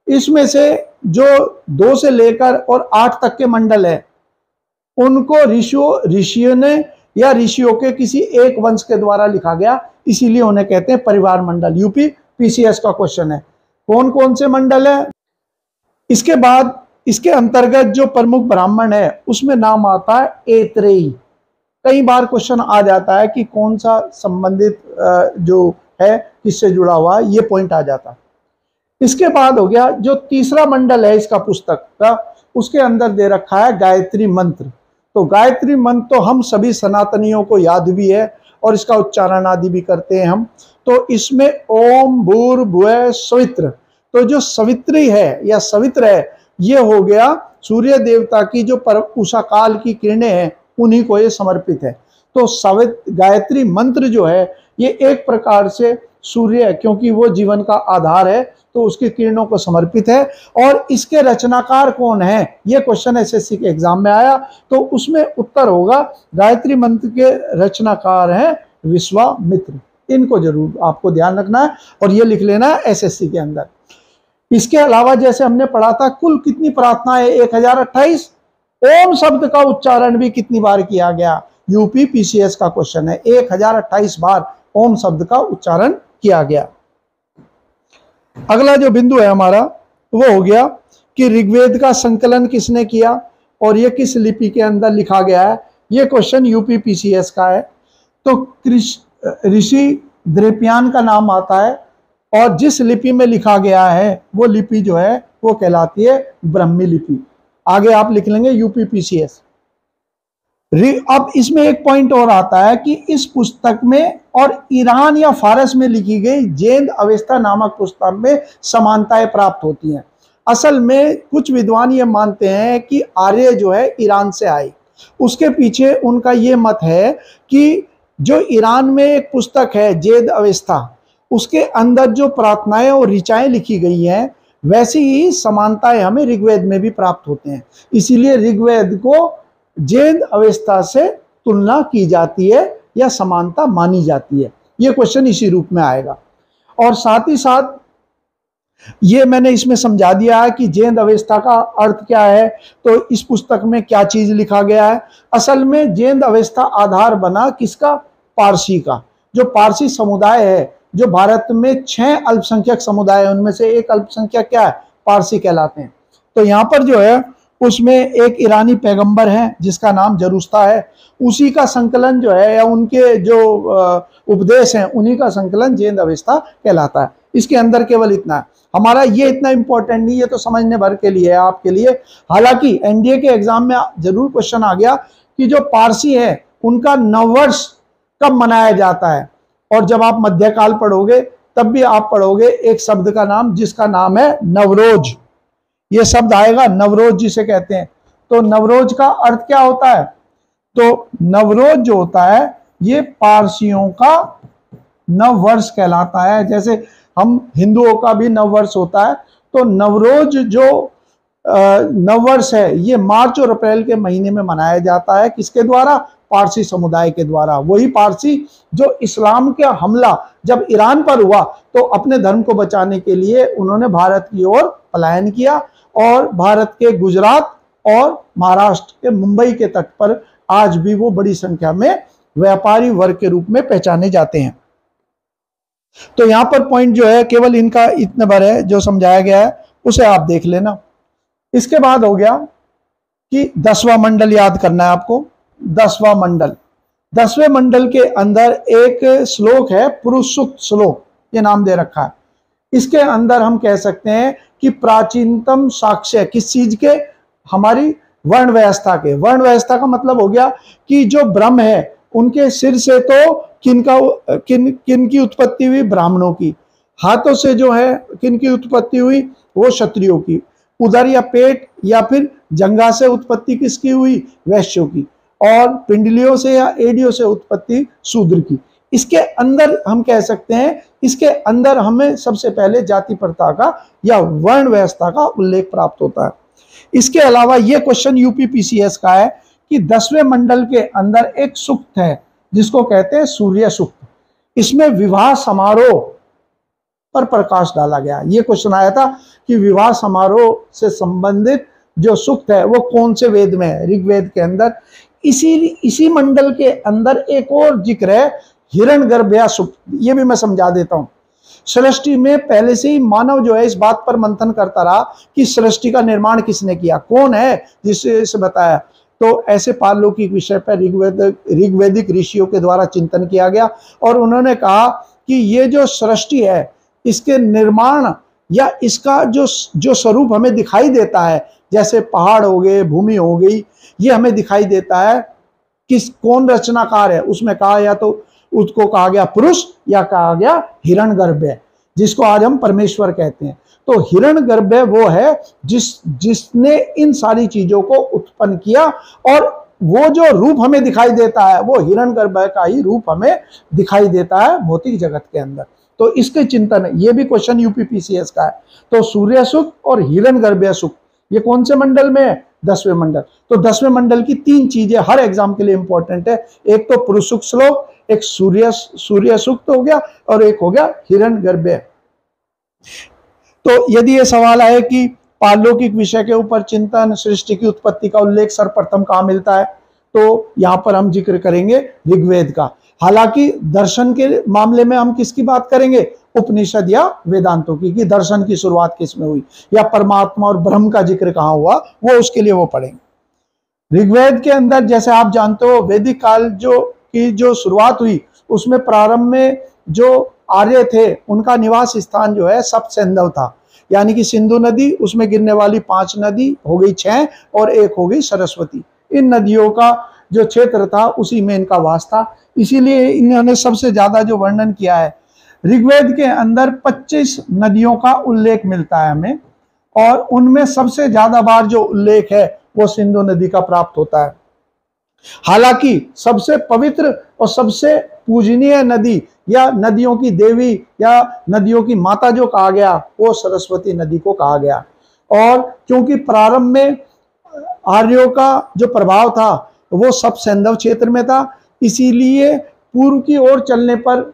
इसमें से जो 2 से लेकर और 8 तक के मंडल है उनको ऋषियों ने या ऋषियों के किसी एक वंश के द्वारा लिखा गया, इसीलिए उन्हें कहते हैं परिवार मंडल। यूपी पीसीएस का क्वेश्चन है, कौन कौन से मंडल है। इसके बाद इसके अंतर्गत जो प्रमुख ब्राह्मण है उसमें नाम आता है ऐत्रेयी। कई बार क्वेश्चन आ जाता है कि कौन सा संबंधित जो है किससे जुड़ा हुआ है, ये पॉइंट आ जाता है। इसके बाद हो गया जो तीसरा मंडल है इसका पुस्तक का, उसके अंदर दे रखा है गायत्री मंत्र। तो गायत्री मंत्र तो हम सभी सनातनियों को याद भी है और इसका उच्चारण आदि भी करते हैं हम। तो इसमें ओम भूर्भुवः स्वः, तो जो सवित्री है या सवित्र है ये हो गया सूर्य देवता की जो उषा काल की किरणें हैं उन्हीं को ये समर्पित है। तो गायत्री मंत्र जो है ये एक प्रकार से सूर्य है, क्योंकि वो जीवन का आधार है तो उसकी किरणों को समर्पित है। और इसके रचनाकार कौन है, ये क्वेश्चन एसएससी के एग्जाम में आया, तो उसमें उत्तर होगा गायत्री मंत्र के रचनाकार हैं विश्वामित्र। इनको जरूर आपको ध्यान रखना है और ये लिख लेना है एसएससी के अंदर। इसके अलावा जैसे हमने पढ़ा था कुल कितनी प्रार्थनाएं, 1028। ओम शब्द का उच्चारण भी कितनी बार किया गया, यूपी पीसीएस का क्वेश्चन है, 1028 बार ओम शब्द का उच्चारण किया गया। अगला जो बिंदु है हमारा वो हो गया कि ऋग्वेद का संकलन किसने किया और ये किस लिपि के अंदर लिखा गया है। ये क्वेश्चन यूपी पीसीएस का है। तो ऋषि द्रव्यान का नाम आता है और जिस लिपि में लिखा गया है वो लिपि जो है वो कहलाती है ब्राह्मी लिपि। आगे आप लिख लेंगे यूपी पीसीएस। अब इसमें एक पॉइंट और आता है कि इस पुस्तक में और ईरान या फारस में लिखी गई जैन अवेस्ता नामक पुस्तक में समानताएं प्राप्त होती हैं। असल में कुछ विद्वान ये मानते हैं कि आर्य जो है ईरान से आए, उसके पीछे उनका ये मत है कि जो ईरान में एक पुस्तक है जैन अवेस्ता, उसके अंदर जो प्रार्थनाएं और ऋचाएं लिखी गई हैं वैसी ही समानताएं हमें ऋग्वेद में भी प्राप्त होते हैं। इसीलिए ऋग्वेद को जैन अवेस्ता से तुलना की जाती है या समानता मानी जाती है। यह क्वेश्चन इसी रूप में आएगा। और साथ ही साथ ये मैंने इसमें समझा दिया है कि जैन अवेस्ता का अर्थ क्या है, तो इस पुस्तक में क्या चीज लिखा गया है। असल में जैन अवेस्ता आधार बना किसका, पारसी का। जो पारसी समुदाय है, जो भारत में 6 अल्पसंख्यक समुदाय है, उनमें से एक अल्पसंख्यक क्या है, पारसी कहलाते हैं। तो यहाँ पर जो है उसमें एक ईरानी पैगंबर है जिसका नाम जरूस्ता है, उसी का संकलन जो है या उनके जो उपदेश हैं उन्हीं का संकलन जैन अवेस्ता कहलाता है। इसके अंदर केवल इतना है। हमारा ये इतना इंपॉर्टेंट नहीं, ये तो समझने भर के लिए है आपके लिए। हालांकि एनडीए के एग्जाम में जरूर क्वेश्चन आ गया कि जो पारसी है उनका नववर्ष कब मनाया जाता है, और जब आप मध्यकाल पढ़ोगे तब भी आप पढ़ोगे एक शब्द का नाम जिसका नाम है नवरोज। ये शब्द आएगा नवरोज जिसे कहते हैं। तो नवरोज का अर्थ क्या होता है, तो नवरोज जो होता है ये पारसियों का नववर्ष कहलाता है। जैसे हम हिंदुओं का भी नववर्ष होता है, तो नवरोज जो नववर्ष है ये मार्च और अप्रैल के महीने में मनाया जाता है। किसके द्वारा, पारसी समुदाय के द्वारा। वही पारसी जो इस्लाम का हमला जब ईरान पर हुआ तो अपने धर्म को बचाने के लिए उन्होंने भारत की ओर पलायन किया और भारत के गुजरात और महाराष्ट्र के मुंबई के तट पर आज भी वो बड़ी संख्या में व्यापारी वर्ग के रूप में पहचाने जाते हैं। तो यहां पर पॉइंट जो है केवल इनका इतने भर है जो समझाया गया है, उसे आप देख लेना। इसके बाद हो गया कि 10वां मंडल याद करना है आपको। 10वां मंडल, 10वें मंडल के अंदर एक श्लोक है पुरुष सूक्त श्लोक, ये नाम दे रखा है। इसके अंदर हम कह सकते हैं कि प्राचीनतम साक्ष्य किस चीज के, हमारी वर्ण व्यवस्था के। वर्ण व्यवस्था का मतलब हो गया कि जो ब्रह्म है उनके सिर से तो किन की उत्पत्ति हुई, ब्राह्मणों की। हाथों से जो है किन की उत्पत्ति हुई, वो क्षत्रियों की। उदर या पेट या फिर जंघा से उत्पत्ति किसकी हुई, वैश्यों की। और पिंडलियों से या एडियों से उत्पत्ति शूद्र की। इसके अंदर हम कह सकते हैं, इसके अंदर हमें सबसे पहले जाति प्रथा का या वर्ण व्यवस्था का उल्लेख प्राप्त होता है। इसके अलावा यह क्वेश्चन यूपीपीसीएस का है कि 10वें मंडल के अंदर एक सूक्त है जिसको कहते हैं सूर्य सूक्त। इसमें विवाह समारोह पर प्रकाश डाला गया। यह क्वेश्चन आया था कि विवाह समारोह से संबंधित जो सूक्त है वो कौन से वेद में है, ऋग्वेद के अंदर। इसी मंडल के अंदर एक और जिक्र है हिरण्यगर्भ सूक्त, ये भी मैं समझा देता हूं। सृष्टि में पहले से ही मानव जो है इस बात पर मंथन करता रहा कि सृष्टि का निर्माण किसने किया, कौन है जिसे बताया। तो ऐसे पारलौकिक विषय पर ऋग्वेदिक ऋषियों के द्वारा चिंतन किया गया और उन्होंने कहा कि ये जो सृष्टि है इसके निर्माण या इसका जो स्वरूप हमें दिखाई देता है, जैसे पहाड़ हो गए, भूमि हो गई, ये हमें दिखाई देता है किस कौन रचनाकार है। उसमें कहा या तो उसको कहा गया पुरुष या कहा गया हिरण्यगर्भ, जिसको आज हम परमेश्वर कहते हैं। तो हिरण्यगर्भ वो है जिसने इन सारी चीजों को उत्पन्न किया और वो जो रूप हमें दिखाई देता है वो हिरण्यगर्भ का ही रूप हमें दिखाई देता है भौतिक जगत के अंदर। तो इसके चिंतन, ये भी क्वेश्चन यूपीपीसीएस का है। तो सूर्य सूक्त और हिरण्यगर्भ सूक्त ये कौन से मंडल में है, 10वें मंडल। तो 10वें मंडल की 3 चीजें हर एग्जाम के लिए इंपॉर्टेंट है। एक तो पुरुष सूक्त श्लोक, एक सूर्य सूक्त हो गया और एक हो गया हिरण्यगर्भ। तो यदि ये सवाल है कि पारलौकिक विषय के ऊपर चिंतन, सृष्टि की उत्पत्ति का उल्लेख सर्वप्रथम कहाँ मिलता है, तो यहां पर हम जिक्र करेंगे ऋग्वेद का। हालांकि दर्शन के मामले में हम किसकी बात करेंगे, उपनिषद या वेदांतों की, कि दर्शन की शुरुआत किसमें हुई या परमात्मा और ब्रह्म का जिक्र कहाँ हुआ, वो उसके लिए वो पढ़ेंगे। ऋग्वेद के अंदर जैसे आप जानते हो वैदिक काल जो शुरुआत हुई उसमें प्रारंभ में जो आर्य थे उनका निवास स्थान जो है सब सिंधु था, यानी कि सिंधु नदी, उसमें गिरने वाली 5 नदी हो गई 6 और एक हो गई सरस्वती। इन नदियों का जो क्षेत्र था उसी में इनका वास था, इसीलिए इन्होंने सबसे ज्यादा जो वर्णन किया है। ऋग्वेद के अंदर 25 नदियों का उल्लेख मिलता है हमें और उनमें सबसे ज्यादा बार जो उल्लेख है वो सिंधु नदी का प्राप्त होता है। हालांकि सबसे पवित्र और सबसे पूजनीय नदी या नदियों की देवी या नदियों की माता जो कहा गया वो सरस्वती नदी को कहा गया। और क्योंकि प्रारंभ में आर्यों का जो प्रभाव था वो सब सिंधु क्षेत्र में था, इसीलिए पूर्व की ओर चलने पर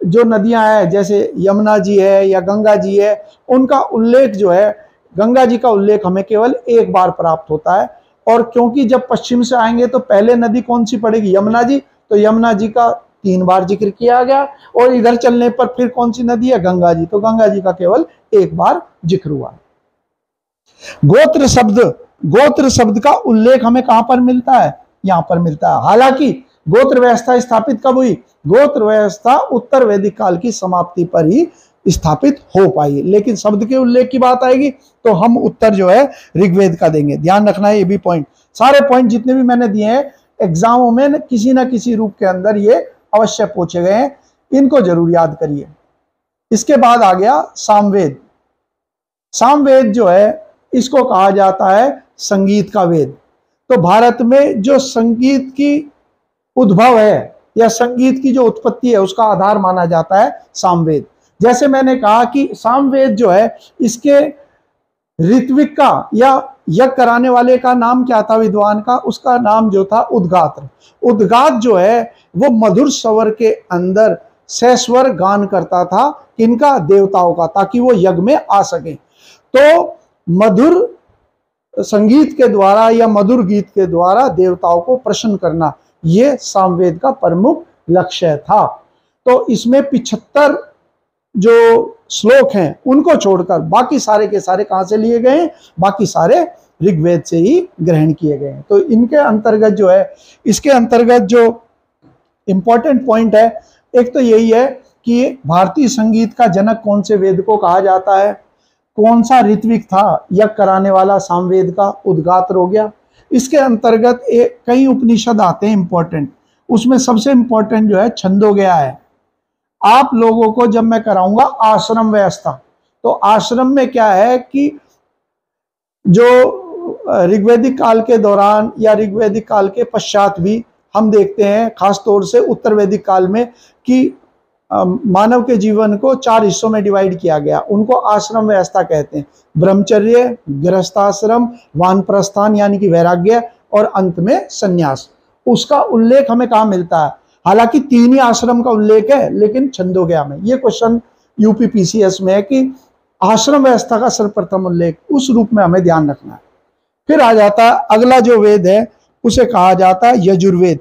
जो नदियां हैं जैसे यमुना जी है या गंगा जी है, उनका उल्लेख जो है, गंगा जी का उल्लेख हमें केवल एक बार प्राप्त होता है। और क्योंकि जब पश्चिम से आएंगे तो पहले नदी कौन सी पड़ेगी, यमुना जी, तो यमुना जी का 3 बार जिक्र किया गया। और इधर चलने पर फिर कौन सी नदी है, गंगा जी, तो गंगा जी का केवल 1 बार जिक्र हुआ। गोत्र शब्द का उल्लेख हमें कहां पर मिलता है, यहां पर मिलता है। हालांकि गोत्र व्यवस्था स्थापित कब हुई, गोत्र व्यवस्था उत्तर वैदिक काल की समाप्ति पर ही स्थापित हो पाई, लेकिन शब्द के उल्लेख की बात आएगी तो हम उत्तर जो है ऋग्वेद का देंगे। ध्यान रखना है ये भी पॉइंट, सारे पॉइंट जितने भी मैंने दिए हैं एग्जामों में किसी ना किसी रूप के अंदर ये अवश्य पूछे गए हैं, इनको जरूर याद करिए। इसके बाद आ गया सामवेद। सामवेद जो है इसको कहा जाता है संगीत का वेद। तो भारत में जो संगीत की उद्भव है या संगीत की जो उत्पत्ति है उसका आधार माना जाता है सामवेद। जैसे मैंने कहा कि सामवेद जो है इसके ऋत्विक का या यज्ञ कराने वाले का नाम क्या था, विद्वान का, उसका नाम जो था उद्गात्र। उद्गात जो है वो मधुर स्वर के अंदर सस्वर गान करता था, किनका, देवताओं का, ताकि वो यज्ञ में आ सके। तो मधुर संगीत के द्वारा या मधुर गीत के द्वारा देवताओं को प्रसन्न करना, ये सामवेद का प्रमुख लक्ष्य था। तो इसमें 75 जो श्लोक हैं उनको छोड़कर बाकी सारे के सारे कहां से लिए गए हैं? बाकी सारे ऋग्वेद से ही ग्रहण किए गए हैं। तो इनके अंतर्गत जो है, इसके अंतर्गत जो इंपॉर्टेंट पॉइंट है, एक तो यही है कि भारतीय संगीत का जनक कौन से वेद को कहा जाता है, कौन सा ऋत्विक था यज्ञ कराने वाला, सामवेद का उद्गात्र हो गया। इसके अंतर्गत कई उपनिषद आते हैं इंपॉर्टेंट, उसमें सबसे इंपॉर्टेंट जो है छंदोग्या है। आप लोगों को जब मैं कराऊंगा आश्रम व्यवस्था, तो आश्रम में क्या है कि जो ऋग्वैदिक काल के दौरान या ऋग्वैदिक काल के पश्चात भी हम देखते हैं, खास तौर से उत्तर वैदिक काल में, कि मानव के जीवन को 4 हिस्सों में डिवाइड किया गया। उनको आश्रम व्यवस्था कहते हैं। ब्रह्मचर्य, गृहस्थाश्रम, वानप्रस्थान यानी कि वैराग्य, और अंत में संन्यास। उसका उल्लेख हमें कहाँ मिलता है? हालांकि 3 ही आश्रम का उल्लेख है, लेकिन छंदोग्या में। ये क्वेश्चन यूपीपीसीएस में है कि आश्रम व्यवस्था का सर्वप्रथम उल्लेख, उस रूप में हमें ध्यान रखना है। फिर आ जाता है अगला जो वेद है, उसे कहा जाता है यजुर्वेद।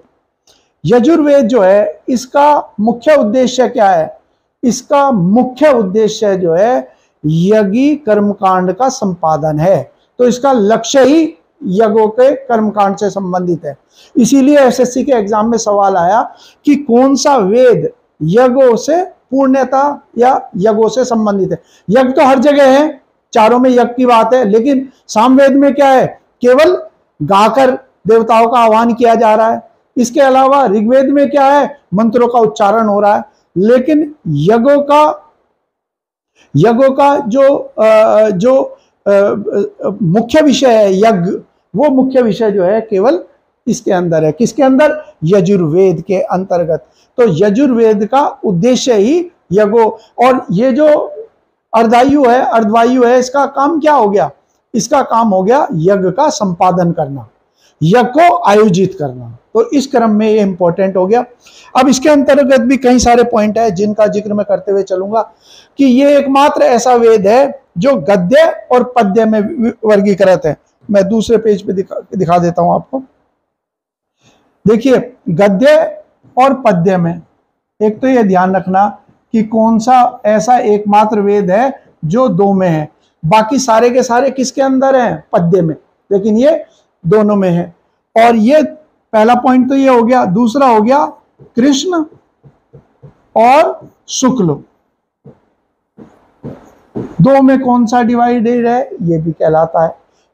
यजुर्वेद जो है, इसका मुख्य उद्देश्य क्या है? इसका मुख्य उद्देश्य जो है यज्ञ कर्मकांड का संपादन है। तो इसका लक्ष्य ही यज्ञों के कर्मकांड से संबंधित है। इसीलिए एसएससी के एग्जाम में सवाल आया कि कौन सा वेद यज्ञों से पूर्णता या यज्ञों से संबंधित है। यज्ञ तो हर जगह है, चारों में यज्ञ की बात है, लेकिन सामवेद में क्या है? केवल गाकर देवताओं का आह्वान किया जा रहा है। इसके अलावा ऋग्वेद में क्या है? मंत्रों का उच्चारण हो रहा है। लेकिन यज्ञों का जो मुख्य विषय है यज्ञ, वो मुख्य विषय जो है केवल इसके अंदर है। किसके अंदर? यजुर्वेद के अंतर्गत। तो यजुर्वेद का उद्देश्य ही यज्ञों, और ये जो अर्धायु है, अर्धवायु है, इसका काम क्या हो गया? इसका काम हो गया यज्ञ का संपादन करना, यज्ञ को आयोजित करना। तो इस क्रम में ये इंपॉर्टेंट हो गया। अब इसके अंतर्गत भी कई सारे पॉइंट है जिनका जिक्र मैं करते हुए चलूंगा कि ये एकमात्र ऐसा वेद है जो गद्य और पद्य में वर्गीकृत है। मैं दूसरे पेज पे दिखा देता हूं आपको। देखिए, गद्य और पद्य में एक तो ये ध्यान रखना कि कौन सा ऐसा एकमात्र वेद है जो 2 में है। बाकी सारे के सारे किसके अंदर हैं? पद्य में, लेकिन ये दोनों में है। और ये पहला पॉइंट तो ये हो गया। दूसरा हो गया कृष्ण और शुक्ल, 2 में कौन सा डिवाइडेड है? ये भी कहलाता है।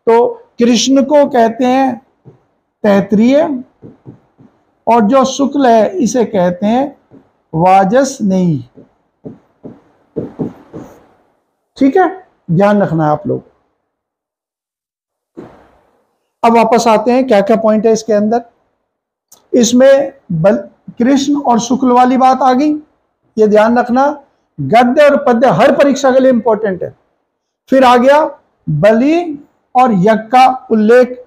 तो कृष्ण को कहते हैं तैत्रीय, और जो शुक्ल है इसे कहते हैं वाजसनेयी। ठीक है, ध्यान रखना है आप लोग। अब वापस आते हैं, क्या क्या पॉइंट है इसके अंदर। इसमें कृष्ण और शुक्ल वाली बात आ गई, ये ध्यान रखना। गद्य और पद्य हर परीक्षा के लिए इंपॉर्टेंट है। फिर आ गया बलि और यज्ञ का उल्लेख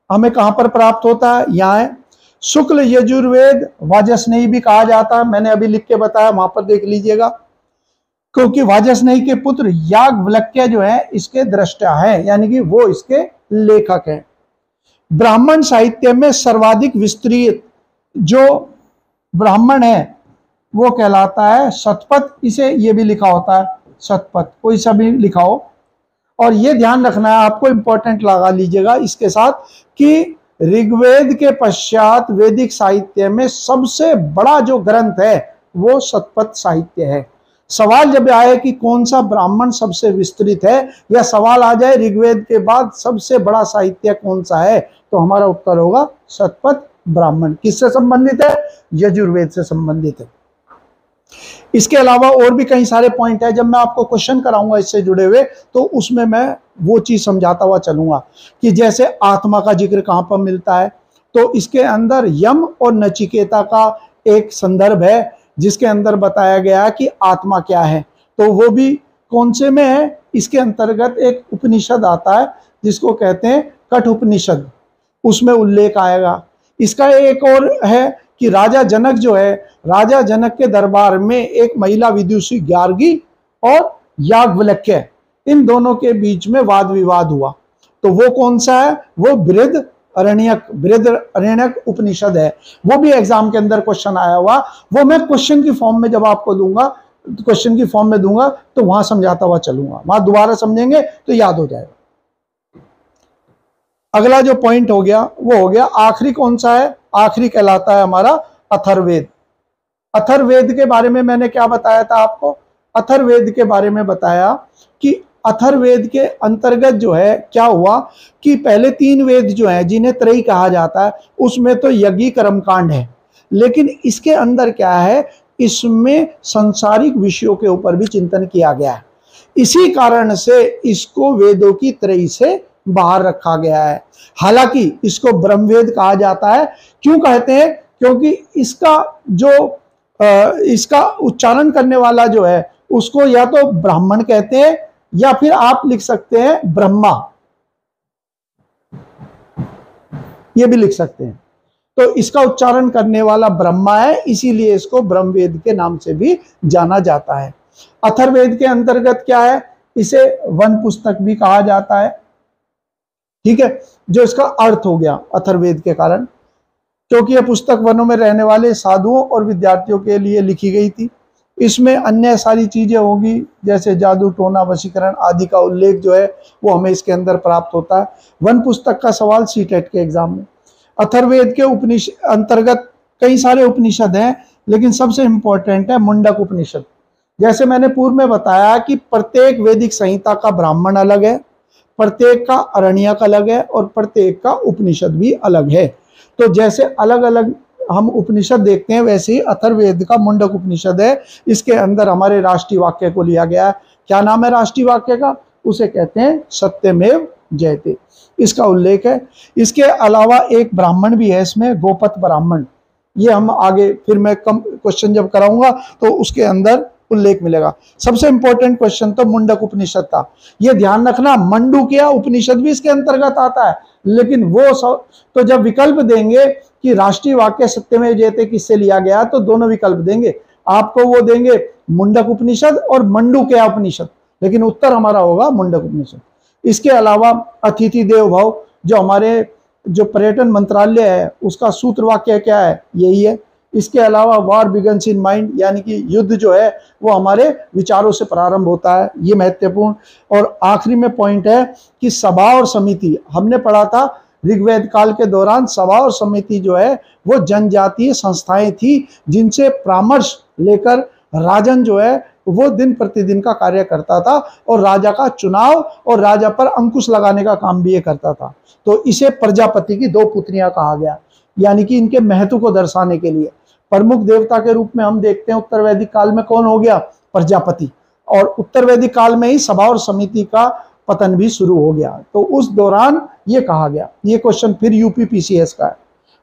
हमें कहां पर प्राप्त होता है? यहां है। शुक्ल यजुर्वेद वाजसनेयी भी कहा जाता है, मैंने अभी लिख के बताया, वहां पर देख लीजिएगा। क्योंकि वाजसनेयी के पुत्र याज्ञवल्क्य जो है इसके दृष्टा है, यानी कि वो इसके लेखक हैं। ब्राह्मण साहित्य में सर्वाधिक विस्तृत जो ब्राह्मण है वो कहलाता है शतपथ। इसे ये भी लिखा होता है शतपथ, कोई सा भी लिखा हो। और ये ध्यान रखना है आपको, इंपॉर्टेंट लगा लीजिएगा इसके साथ, कि ऋग्वेद के पश्चात वैदिक साहित्य में सबसे बड़ा जो ग्रंथ है वो शतपथ साहित्य है। सवाल जब आए कि कौन सा ब्राह्मण सबसे विस्तृत है, या सवाल आ जाए ऋग्वेद के बाद सबसे बड़ा साहित्य कौन सा है, तो हमारा उत्तर होगा शतपथ ब्राह्मण। किससे संबंधित है? यजुर्वेद से संबंधित है। इसके अलावा और भी कई सारे पॉइंट है, जब मैं आपको क्वेश्चन कराऊंगा इससे जुड़े हुए तो उसमें मैं वो चीज समझाता हुआ चलूंगा कि जैसे आत्मा का जिक्र कहां पर मिलता है, तो इसके अंदर यम और नचिकेता का एक संदर्भ है जिसके अंदर बताया गया कि आत्मा क्या है। तो वो भी कौन से में है? इसके अंतर्गत एक उपनिषद आता है जिसको कहते हैं कठ उपनिषद, उसमें उल्लेख आएगा। इसका एक और है कि राजा जनक जो है, राजा जनक के दरबार में एक महिला विदुषी गार्गी और याज्ञवल्क्य, इन दोनों के बीच में वाद विवाद हुआ। तो वो कौन सा है? वो बृहदारण्यक उपनिषद है। वो भी एग्जाम के अंदर क्वेश्चन आया हुआ, वो मैं क्वेश्चन की फॉर्म में जब आपको दूंगा क्वेश्चन की फॉर्म में दूंगा तो वहां समझाता हुआ चलूंगा, वहां दोबारा समझेंगे तो याद हो जाएगा। अगला जो पॉइंट हो गया वो हो गया आखिरी कौन सा है, आखिरी कहलाता है हमारा अथर्ववेद। अथर्ववेद के बारे में मैंने क्या बताया था आपको, अथर्ववेद के बारे में बताया कि अथर्ववेद के अंतर्गत जो है क्या हुआ कि पहले 3 वेद जो है जिन्हें त्रयी कहा जाता है उसमें तो यज्ञ कर्मकांड है, लेकिन इसके अंदर क्या है, इसमें सांसारिक विषयों के ऊपर भी चिंतन किया गया है। इसी कारण से इसको वेदों की त्रयी से बाहर रखा गया है। हालांकि इसको ब्रह्मवेद कहा जाता है। क्यों कहते हैं, क्योंकि इसका उच्चारण करने वाला जो है उसको या तो ब्राह्मण कहते हैं या फिर आप लिख सकते हैं ब्रह्मा, ये भी लिख सकते हैं। तो इसका उच्चारण करने वाला ब्रह्मा है, इसीलिए इसको ब्रह्मवेद के नाम से भी जाना जाता है। अथर्ववेद के अंतर्गत क्या है, इसे वन पुस्तक भी कहा जाता है, ठीक है, जो इसका अर्थ हो गया अथर्ववेद के कारण, क्योंकि यह पुस्तक वनों में रहने वाले साधुओं और विद्यार्थियों के लिए लिखी गई थी। इसमें अन्य सारी चीजें होगी जैसे जादू टोना वशीकरण आदि का उल्लेख जो है वो हमें इसके अंदर प्राप्त होता है। वन पुस्तक का सवाल सीटेट के एग्जाम में। अथर्ववेद के उपनिषद अंतर्गत कई सारे उपनिषद हैं, लेकिन सबसे इंपॉर्टेंट है मुंडक उपनिषद। जैसे मैंने पूर्व में बताया कि प्रत्येक वैदिक संहिता का ब्राह्मण अलग है, प्रत्येक का अरण्यक अलग है और प्रत्येक का उपनिषद भी अलग है। तो जैसे अलग अलग हम उपनिषद देखते हैं वैसे ही अथर्ववेद का मुंडक उपनिषद है। इसके अंदर हमारे राष्ट्रीय वाक्य को लिया गया है। क्या नाम है राष्ट्रीय वाक्य का, उसे कहते हैं सत्यमेव जयते, इसका उल्लेख है। इसके अलावा एक ब्राह्मण भी है इसमें, गोपत ब्राह्मण, ये हम आगे फिर मैं कम क्वेश्चन जब कराऊंगा तो उसके अंदर उल्लेख मिलेगा। सबसे इंपॉर्टेंट क्वेश्चन तो मुंडक उपनिषद था। ये ध्यान रखना मंडूक्य उपनिषद भी इसके अंतर्गत आता है, लेकिन वो तो जब विकल्प देंगे कि राष्ट्रीय वाक्य सत्यमेव जयते किससे लिया गया, तो दोनों विकल्प देंगे आपको, वो देंगे मुंडक उपनिषद और मंडूक्य उपनिषद, लेकिन उत्तर हमारा होगा मुंडक उपनिषद। इसके अलावा अतिथि देव भव, जो हमारे जो पर्यटन मंत्रालय है उसका सूत्र वाक्य क्या है, यही है। इसके अलावा वॉर बिगन्स इन माइंड, यानी कि युद्ध जो है वो हमारे विचारों से प्रारंभ होता है, ये महत्वपूर्ण। और आखिरी में पॉइंट है कि सभा और समिति, हमने पढ़ा था ऋग्वेद काल के दौरान सभा और समिति जो है वो जनजातीय संस्थाएं थी जिनसे परामर्श लेकर राजन जो है वो दिन प्रतिदिन का कार्य करता था और राजा का चुनाव और राजा पर अंकुश लगाने का काम भी ये करता था। तो इसे प्रजापति की 2 पुत्रियां कहा गया, यानी कि इनके महत्व को दर्शाने के लिए। प्रमुख देवता के रूप में हम देखते हैं उत्तर वैदिक काल में कौन हो गया, प्रजापति, और उत्तर वैदिक काल में ही सभा और समिति का पतन भी शुरू हो गया। तो उस दौरान ये कहा गया। ये क्वेश्चन फिर यूपी पीसीएस का है।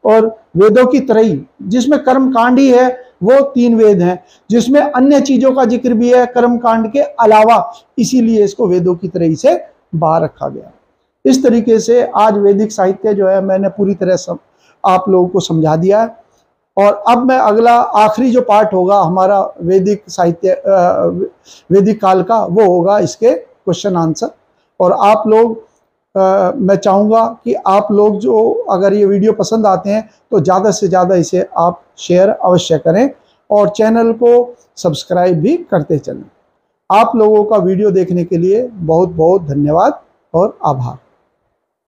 और वेदों की त्रयी, जिसमें कर्म कांड ही है, वो 3 वेद हैं, जिसमें अन्य चीजों का जिक्र भी है कर्म कांड के अलावा, इसीलिए इसको वेदों की त्रयी से बाहर रखा गया। इस तरीके से आज वैदिक साहित्य जो है मैंने पूरी तरह आप लोगों को समझा दिया है। और अब मैं अगला आखिरी जो पार्ट होगा हमारा वैदिक साहित्य वैदिक काल का, वो होगा इसके क्वेश्चन आंसर। और आप लोग मैं चाहूँगा कि आप लोग जो अगर ये वीडियो पसंद आते हैं तो ज़्यादा से ज़्यादा इसे आप शेयर अवश्य करें और चैनल को सब्सक्राइब भी करते चलें। आप लोगों का वीडियो देखने के लिए बहुत बहुत धन्यवाद और आभार।